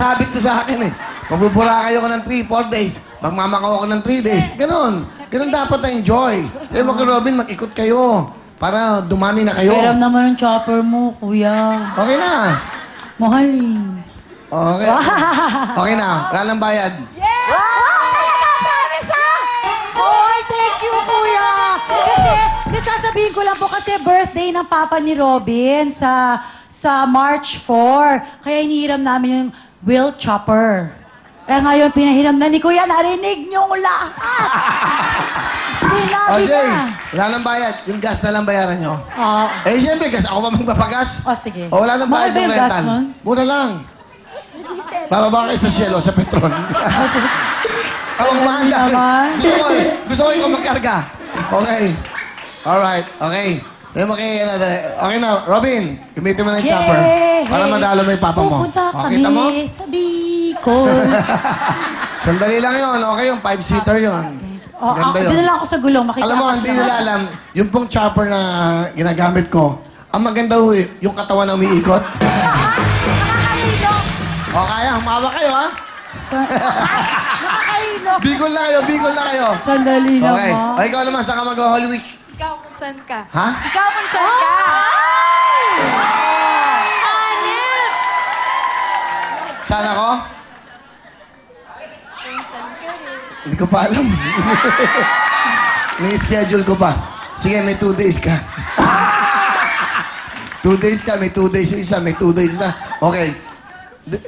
nakasabit to sa akin eh. Magbubura kayo ko ng 3-4 days. Magmamakaw ako ng 3 days. Ganon. Ganon dapat na enjoy. Kaya mga Robin, mag-ikot kayo. Para dumami na kayo. Pero naman ang chopper mo, kuya. Okay na. Mahal Okay. Okay na. Wala nang bayad. Oy, thank you, kuya. Kasi, sasabihin ko lang po kasi birthday ng papa ni Robin sa March 4. Kaya inihiram namin yung wheel chopper. Kaya ngayon, pinahiram na ni kuya, narinig niyong lahat. Sinabi Okay. na. Wala nang bayad. Yung gas na lang bayaran nyo. Oh. Eh, siyempre, gas. Ako ba magpapagas? Oh, sige. O, wala nang Mahal bayad ba yung yung gas rental. nun? Mura lang. Bababa kayo sa Cielo, sa Petron. Ako kumanda. naman. Gusto ko ikaw magkarga. Okay. Alright. Okay. Okay na. Robin, gamitin mo na yung chopper. Para madalo mo yung papa mo. Pupunta kami Kita mo? sa Bicol. Sandali lang yun. Okay, yung 5-seater yun. Oh, Ganda yun. dinala ako sa gulong. Makita Alam mo, hindi nila alam, yung pong chopper na ginagamit ko, ang maganda ho, yung katawan na umiikot. O kaya, humawa kayo, ha? Nakakailok. Bicol na kayo, Bicol na kayo. Sandali Okay. naman. O, ikaw naman, saan ka mag-Holy Week? Ikaw kung saan ka. Ha? Ikaw kung saan ka. Anel! Saan ako? Hindi ko pa alam. Ni-schedule ko pa. Sige, may 2 days ka. 2 days ka, may 2 days yung isa, may 2 days isa. Okay.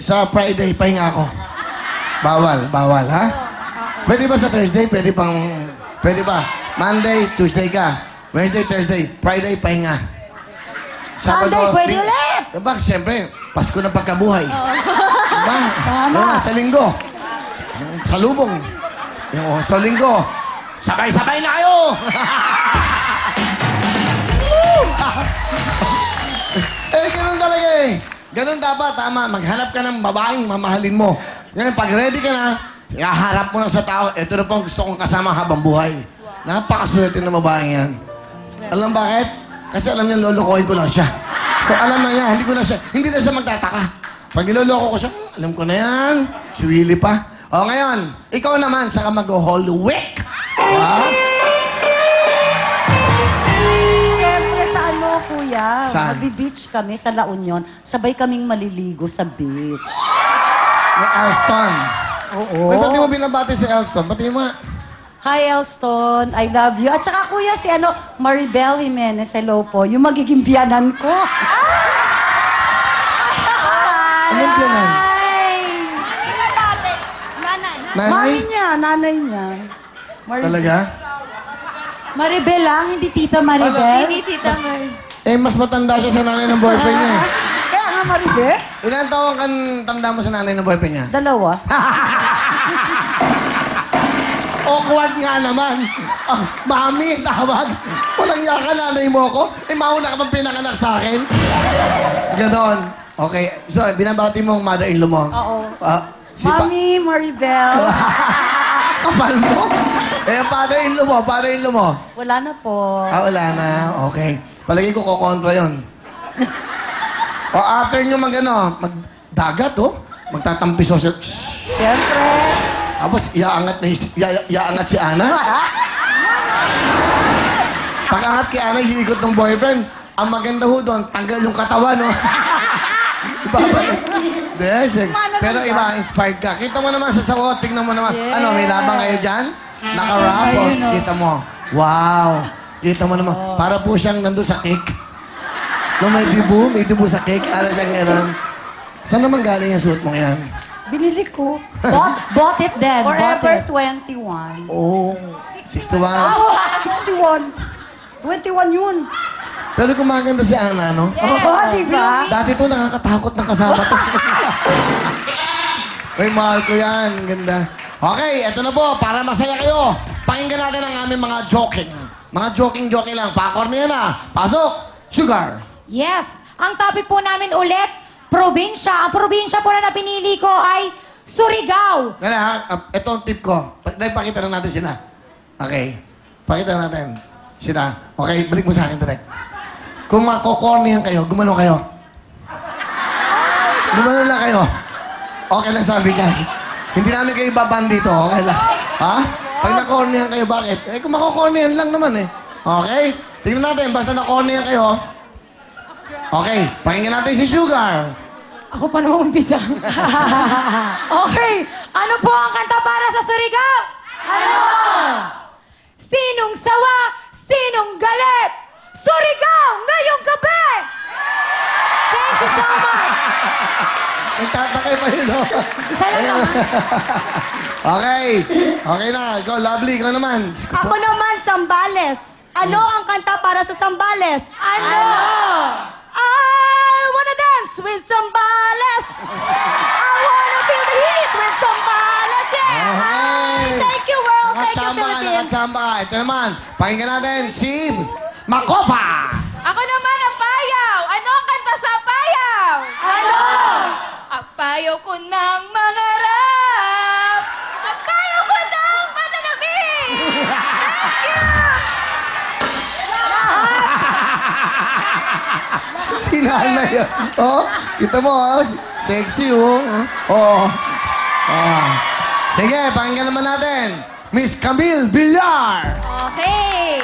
Sa Friday, pahinga ako. Bawal, ha? Pwede ba sa Thursday? Pwede ba? Monday, Tuesday ka. Wednesday, Thursday. Friday, pahinga. Sunday, pwede ulit! Diba, siyempre, Pasko ng pagkabuhay. Diba? Tama. Sa linggo. Sa lubong. Sa linggo. Sabay-sabay na kayo! Ganun talaga eh. Ganun dapat, tama. Maghanap ka ng babaeng mamahalin mo. Ngayon, pag ready ka na, haharap mo na sa tao, ito na po ang gusto kong kasama habang buhay. Napakaswerte ng babaeng yan. Alam bakit? Kasi alam niya, lolokohin ko lang siya. So, alam na niya, hindi na siya magtataka. Pag niloloko ko siya, alam ko na yan. Si Willie pa. O, ngayon, ikaw naman, saka mag-Holy Week. Wow. Siyempre sa kuya? Saan? Magbi-beach kami sa La Union. Sabay kaming maliligo sa beach. May Elston. Oo. Uy, ba't di mo binabati si Elston? Ba't di mo nga? Hi, Elston. I love you. At saka, kuya, si Maribel Jimenez. Hello po. Yung magiging biyanan ko. Anong biyanan? Hi! Nanay? Mami niya, nanay niya. Talaga? Maribel lang, hindi Tita Maribel. Ala, Hindi Tita Maribel. Eh, mas matanda siya sa nanay ng boyfriend niya eh. Kaya nga, Maribel. Ilan taon kan tanda mo sa nanay ng boyfriend niya? 2. Awkward nga naman. Ah, mami, tawag. Walang yaka nanay mo ako. Eh, mauna ka pang pinanganak sa akin. Ganon. Okay. So, binabati mo ang mother-in-law mo? Oo. Si Mami, Maribel. Kapal mo? Eh, ang father-in-law mo? Wala na po. Wala na. Okay. Palagi ko kukontra yun. O, after nyo magdagat, magtatampiso siya. Siyempre. Tapos, iaangat si Ana. Pag-angat kay Ana, hiikot ng boyfriend. Ang maganda ho doon, tanggal yung katawan, no? Ibabalik. Pero iba, inspired ka. Kita mo naman sa sawot, tingnan mo naman. Yes. Ano, may labang kayo dyan? Naka-rappers, kita mo. Wow. Kita mo naman. Para po siyang nandun sa cake. No, may dibu sa cake. Para siyang gano'n. Saan naman galing yung suit mo yan? Binili ko. Bought it then. Forever 21. Oh, 61. 61. 21 yun. Pero kumaganda si Ana, no? Oo, diba? Dati to nakakatakot ng kasama to. Uy, mahal ko yan. Ganda. Okay, eto na po. Para masaya kayo, pakinggan natin ang aming mga joking. Mga joking lang. Pakor na yan, Pasok! Sugar! Yes. Ang topic po namin ulit, probinsya. Ang probinsya po na napinili ko ay Surigao. Ito ang tip ko. Pakita na natin sila. Okay. Pakita natin. Sila. Okay, balik mo sa akin direct. Kung makokornihan kayo, gumano kayo. Gumano lang kayo. Okay lang sabi ka. Hindi namin kayo baban dito, okay lang. Ha? Pag na-cornehan kayo, bakit? Eh, kung mako-cornehan lang naman eh. Okay? Tingnan natin, basta na-cornehan kayo. Okay, pakinggan natin si Sugar. Ako pa naman umpisa. Okay, ano po ang kanta para sa Surigao? Ano? Sinong sawa, sinong galit? Surigao, ngayong gabi! Thank you so much! Nagtatakay pa yun, no? Isa lang Ayun. naman. Okay. Okay na. Ikaw, Lovely. Ikaw naman. Ako naman, Sambales. Ano ang kanta para sa Sambales? Ano? I wanna dance with Sambales. I wanna feel the heat with Sambales. Yeah. Okay. Thank you, world. Thank you, Nakasamba ka, Philippines. nakasamba ka. Ito naman. Pakinggan natin si Makopa. Ako naman ang payaw. Ano ang kanta sa payaw? Ano? Ang payaw ko ng mangarap. Ang payaw ko ng mananamig. Si Nanay. Oh, kita mo, oh. Sexy, oh. Oh. Oh. Sige, pakinggan naman natin. Miss Camille Villar. Okay.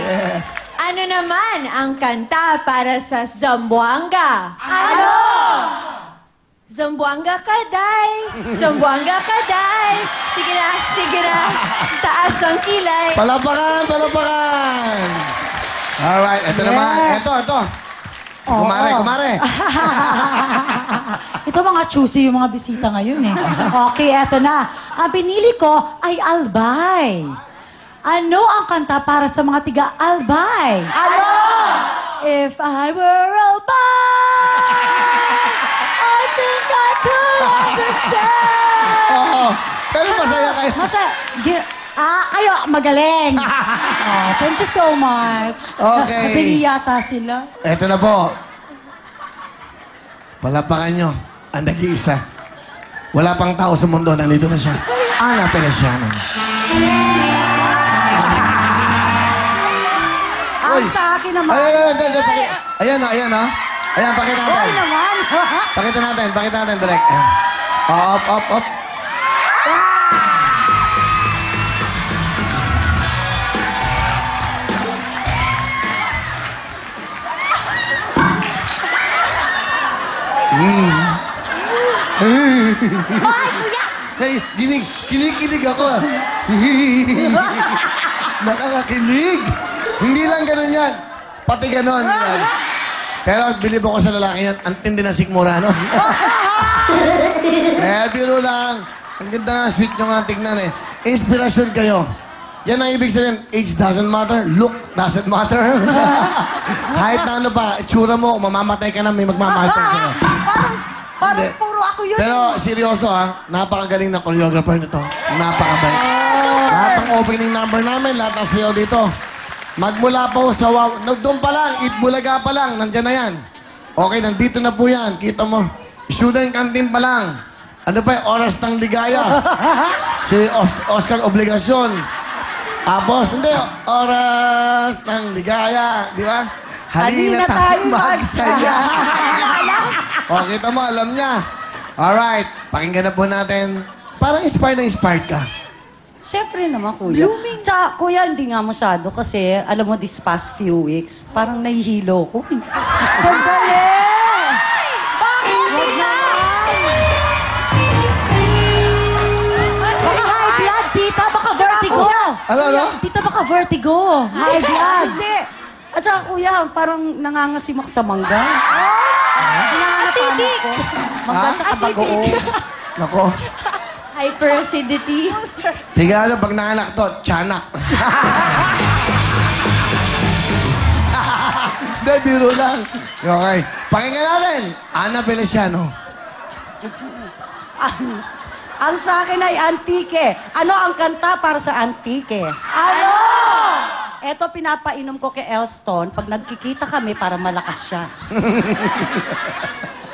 Ano naman ang kanta para sa Zamboanga? Ano? Zamboanga kaday, Zamboanga kaday. Sige na, taas ang kilay. Palapakan, palapakan. Alright, ito naman. Ito. Si Oo. kumare. Ito mga choosy yung mga bisita ngayon eh. Okay, eto na. Ang pinili ko ay Albay. Ano ang kanta para sa mga tiga-Albay? Ano? If I were Albay, I think I could understand. Oo. Pero masaya kayo. Kayo, magaling. Oh, thank you so much. Okay. Nabili yata sila. Eto na po. Palapakan nyo. Ang nag-iisa. Wala pang tao sa mundo. Nandito na siya. Ana Feliciano. Ang sa akin naman. Ayan. Ayan, pakita Oy natin. naman. Pakita natin, direct. Ayan. Up. Hey, kinikilig ako. Nakakakilig. Hindi lang ganun yan. Pati ganun. Pero bilib ako sa lalaki yan. Ang tindi na sikmura, no? Biro lang. Ang ganda nga, sweet nyo nga tignan eh. Inspirasyon kayo. Yan ang ibig sabihin, age doesn't matter, look doesn't matter. Kahit na ano pa, itsura mo, mamamatay ka na, may magmamahal pa sa'yo. Parang Hindi. puro ako yun. Pero seryoso ha, napakagaling na choreographer nito. Napakabait. Lahat ng opening number namin, lahat ng sayo dito. Magmula po sa wow, doon pa lang, Itbulaga pa lang, nandyan na yan. Okay, nandito na po yan, kita mo. Student canteen pa lang. Ano pa yung oras ng ligaya? Si Oscar Obligasyon. Tapos, hindi, oras ng ligaya, di ba? Halina tayo magsaya. O, kita mo, alam niya. Alright, pakinggan na po natin. Parang inspired ka. Siyempre naman, kuya. Tsaka, kuya, hindi nga masyado kasi, alam mo, this past few weeks, parang nahihilo ko. Sandali! Bakit na? Baka high blood, tita. Baka vertigo. Ano? Tita, baka vertigo. High blood. Hindi. At saka, kuya, parang nangangasim ako sa mangga. Nangangapanan ko. Mangga Ha? tsaka bagoong. Nako. Hyperacidity. Tigano, pag nanganak to, tiyanak. Hindi, biro lang. Okay. Pakinggan natin. Ana Feliciano. Ang sa akin ay antike. Ano ang kanta para sa antike? Ano? Eto, pinapainom ko kay Elston pag nagkikita kami para malakas siya.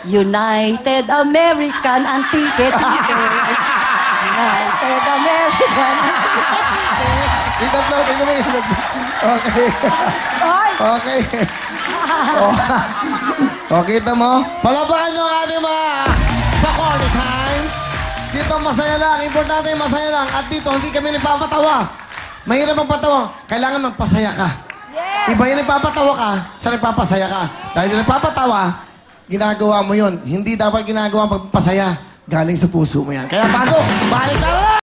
United American Antique. United American Yung tatlo, tingnan mo yung tatlo. Okay. Ay! Okay. Okay, kita mo. Palabakan nyo ang ating mga Bacolod Times. masaya lang. Importante, masaya lang. At dito, hindi kami nagpapatawa. Mahirap magpatawa. Kailangan magpasaya ka. Iba yung nagpapatawa ka sa nagpapasaya ka. Dahil yung nagpapatawa, ginagawa mo yun. Hindi dapat ginagawa pagpasaya. Galing sa puso mo yan. Kaya pasok, balik na lang!